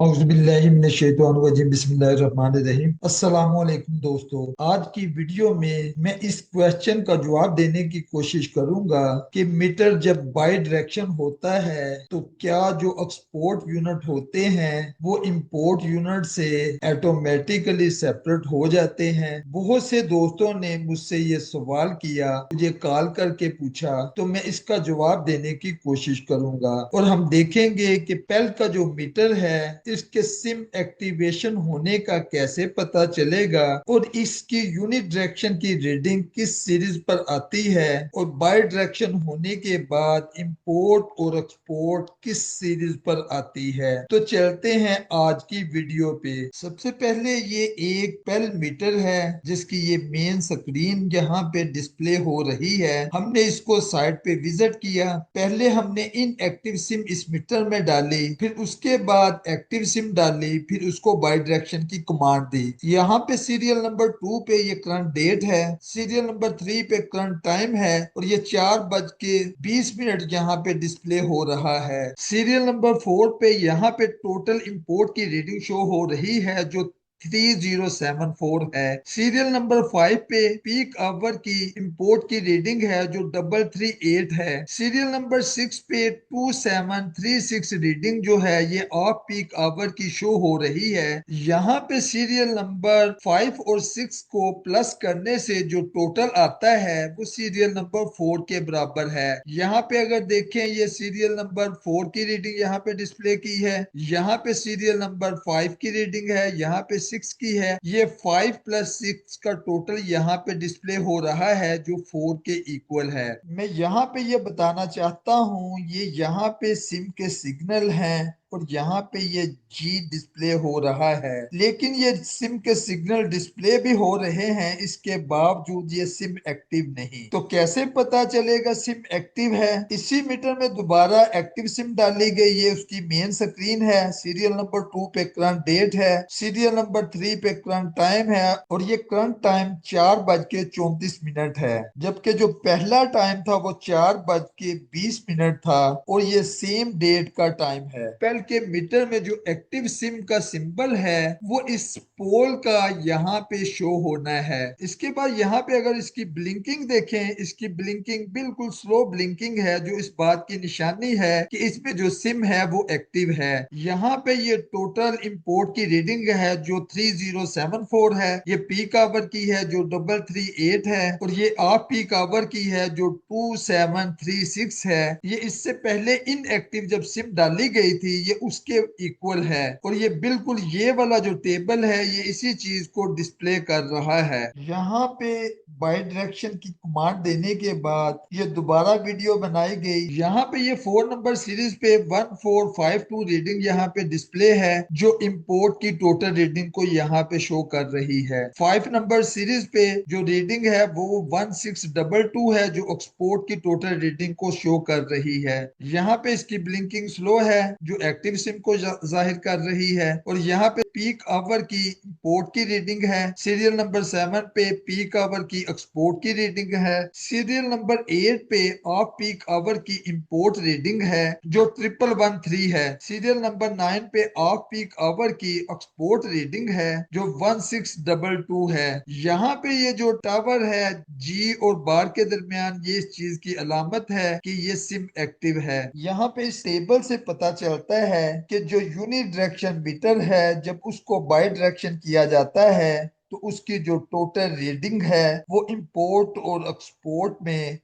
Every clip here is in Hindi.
बिस्मिल्लाहिर्रहमानिर्रहीम। अस्सलाम वालेकुम दोस्तों, आज की वीडियो में मैं इस क्वेश्चन का जवाब देने की कोशिश करूंगा कि मीटर जब बाई डायरेक्शन होता है तो क्या जो एक्सपोर्ट यूनिट होते हैं वो इंपोर्ट यूनिट से ऑटोमेटिकली सेपरेट हो जाते हैं। बहुत से दोस्तों ने मुझसे ये सवाल किया, मुझे कॉल करके पूछा, तो मैं इसका जवाब देने की कोशिश करूंगा और हम देखेंगे कि पहल का जो मीटर है इसके सिम एक्टिवेशन होने का कैसे पता चलेगा और इसकी यूनिट डायरेक्शन की रीडिंग किस सीरीज पर आती है और बाई डायरेक्शन होने के बाद इंपोर्ट और एक्सपोर्ट किस सीरीज पर आती है। तो चलते हैं आज की वीडियो पे। सबसे पहले ये एक पेल मीटर है जिसकी ये मेन स्क्रीन यहाँ पे डिस्प्ले हो रही है। हमने इसको साइट पे विजिट किया। पहले हमने इन एक्टिव सिम इस मीटर में डाली, फिर उसके बाद एक्टिव सिम डाली, फिर उसको बाई डायरेक्शन की कमांड दी। यहाँ पे सीरियल नंबर 2 पे ये करंट डेट है, सीरियल नंबर 3 पे करंट टाइम है और ये 4:20 यहाँ पे डिस्प्ले हो रहा है। सीरियल नंबर 4 पे यहाँ पे टोटल इंपोर्ट की रीडिंग शो हो रही है जो 3074 है। सीरियल नंबर 5 पे पीक आवर की इंपोर्ट की रीडिंग है जो 338 है। सीरियल नंबर 6 पे 2736 रीडिंग जो है ये ऑफ पीक आवर की शो हो रही है। यहाँ पे सीरियल नंबर 5 और 6 को प्लस करने से जो टोटल आता है वो सीरियल नंबर 4 के बराबर है। यहाँ पे अगर देखें ये सीरियल नंबर 4 की रीडिंग यहाँ पे डिस्प्ले की है, यहाँ पे सीरियल नंबर 5 की रीडिंग है, यहाँ पे 6 की है। ये 5 प्लस 6 का टोटल यहाँ पे डिस्प्ले हो रहा है जो 4 के इक्वल है। मैं यहाँ पे ये बताना चाहता हूँ, ये यहाँ पे सिम के सिग्नल हैं और यहाँ पे ये जी डिस्प्ले हो रहा है, लेकिन ये सिम के सिग्नल डिस्प्ले भी हो रहे हैं, इसके बावजूद ये सिम एक्टिव नहीं। तो कैसे पता चलेगा सिम एक्टिव है? इसी मीटर में दोबारा एक्टिव सिम डाली गई है, उसकी मेन स्क्रीन है। सीरियल नंबर 2 पे करंट डेट है, सीरियल नंबर 3 पे करंट टाइम है और ये करंट टाइम 4:34 है, जबकि जो पहला टाइम था वो 4:20 था और ये सेम डेट का टाइम है। पहले के मीटर में जो एक्टिव सिम का सिंबल है वो इस पोल का यहाँ पे शो होना है। इसके बाद यहाँ पे अगर इसकी ब्लिंकिंग देखें, इसकी ब्लिंकिंग बिल्कुल स्लो ब्लिंकिंग है जो इस बात की निशानी है कि इसमें जो सिम है वो एक्टिव है। यहाँ पे ये टोटल इंपोर्ट की रीडिंग है जो 3074 है, ये पीक आवर की है जो 338 है और ये ऑफ पीक आवर की है जो 2736 है। ये इससे पहले इनएक्टिव जब सिम डाली गई थी ये उसके इक्वल है और ये बिल्कुल ये वाला जो टेबल है ये इसी चीज को डिस्प्ले कर रहा है। यहाँ पे बाई डायरेक्शन की कमांड देने के बाद ये दोबारा वीडियो बनाई गई। यहाँ पे ये 4 नंबर सीरीज पे 1452 रीडिंग यहाँ पे डिस्प्ले है जो इंपोर्ट की टोटल रीडिंग को यहाँ पे शो कर रही है। 5 नंबर सीरीज पे जो रीडिंग है वो 1622 है जो एक्सपोर्ट की टोटल रीडिंग को शो कर रही है। यहाँ पे इसकी ब्लिंकिंग स्लो है जो एक्टिव सिम को जाहिर कर रही है और यहाँ पे पीक आवर की इंपोर्ट की रीडिंग है। सीरियल नंबर 7 पे पीक आवर की एक्सपोर्ट की रीडिंग है। सीरियल नंबर 8 पे ऑफ पीक आवर की इंपोर्ट रीडिंग है जो 1113 है। सीरियल नंबर 9 पे ऑफ पीक आवर की एक्सपोर्ट रीडिंग है जो 1622 है। यहाँ पे ये जो टावर है जी और बार के दरमियान ये इस चीज की अलामत है कि ये सिम एक्टिव है। यहाँ पे इस टेबल से पता चलता है कि जो यूनिट डायरेक्शन मीटर है जब उसको बाई डायरेक्शन किया जाता है तो उसकी जो टोटल रीडिंग है वो इंपोर्ट और एक्सपोर्ट में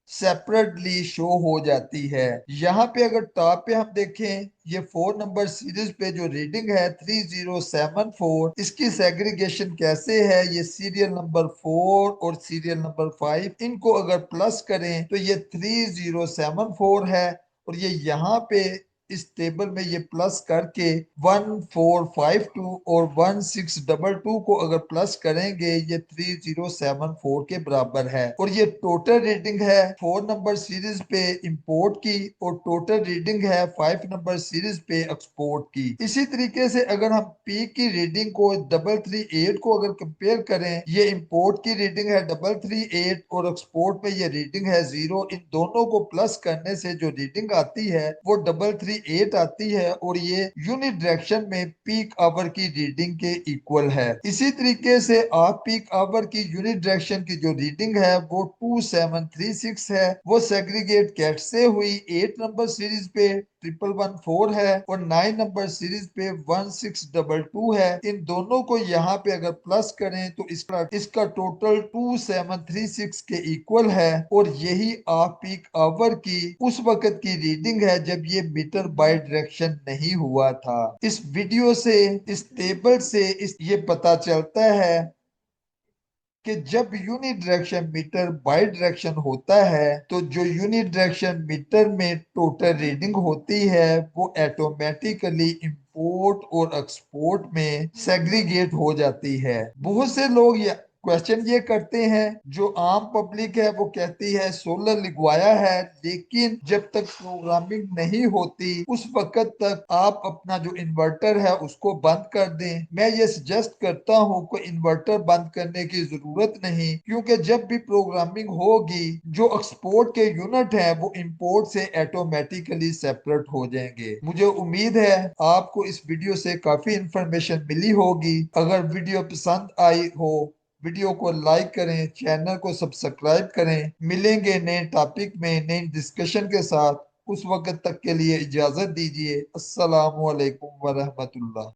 सेपरेटली शो हो जाती है। यहाँ पे अगर टॉप पे हम देखें ये 4 नंबर सीरीज पे जो रीडिंग है 3074, इसकी सेग्रीगेशन कैसे है, ये सीरियल नंबर 4 और सीरियल नंबर 5 इनको अगर प्लस करें तो ये 3074 है और ये यहाँ पे इस टेबल में ये प्लस करके 1452 और 1622 को अगर प्लस करेंगे ये 3074 के बराबर है और ये टोटल रीडिंग है 4 नंबर सीरीज पे इंपोर्ट की और टोटल रीडिंग है 5 नंबर सीरीज पे एक्सपोर्ट की। इसी तरीके से अगर हम पी की रीडिंग को 338 को अगर कंपेयर करें, ये इंपोर्ट की रीडिंग है 338 और एक्सपोर्ट में ये रीडिंग है 0, इन दोनों को प्लस करने से जो रीडिंग आती है वो 338 वैल्यू 8 आती है और ये यूनिट डायरेक्शन में पीक आवर की रीडिंग के इक्वल है। इसी तरीके से ऑफ पीक आवर की यूनिट डायरेक्शन की जो रीडिंग है वो 2736 है। वो सेग्रीगेट कैट से हुई 8 नंबर सीरीज पे 1114 है और 9 नंबर सीरीज पे 1622 है। इन दोनों को यहाँ पे अगर प्लस करें तो इसका टोटल 2736 के इक्वल है और यही ऑफ पीक आवर की उस वक्त की रीडिंग है जब ये मीटर बाय डायरेक्शन नहीं हुआ था। इस वीडियो से, इस टेबल से ये पता चलता है कि जब unit direction meter by direction होता है तो जो यूनिट डायरेक्शन मीटर में टोटल रीडिंग होती है वो ऑटोमेटिकली इंपोर्ट और एक्सपोर्ट में सेग्रीगेट हो जाती है। बहुत से लोग क्वेश्चन ये करते हैं, जो आम पब्लिक है वो कहती है सोलर लगवाया है, लेकिन जब तक प्रोग्रामिंग नहीं होती उस वक्त तक आप अपना जो इन्वर्टर है उसको बंद कर दें। मैं ये सजेस्ट करता हूँ कि इन्वर्टर बंद करने की जरूरत नहीं, क्योंकि जब भी प्रोग्रामिंग होगी जो एक्सपोर्ट के यूनिट है वो इंपोर्ट से ऑटोमेटिकली सेपरेट हो जाएंगे। मुझे उम्मीद है आपको इस वीडियो से काफी इंफॉर्मेशन मिली होगी। अगर वीडियो पसंद आई हो, वीडियो को लाइक करें, चैनल को सब्सक्राइब करें। मिलेंगे नए टॉपिक में नए डिस्कशन के साथ। उस वक्त तक के लिए इजाजत दीजिए। अस्सलाम वालेकुम वरहमतुल्लाह।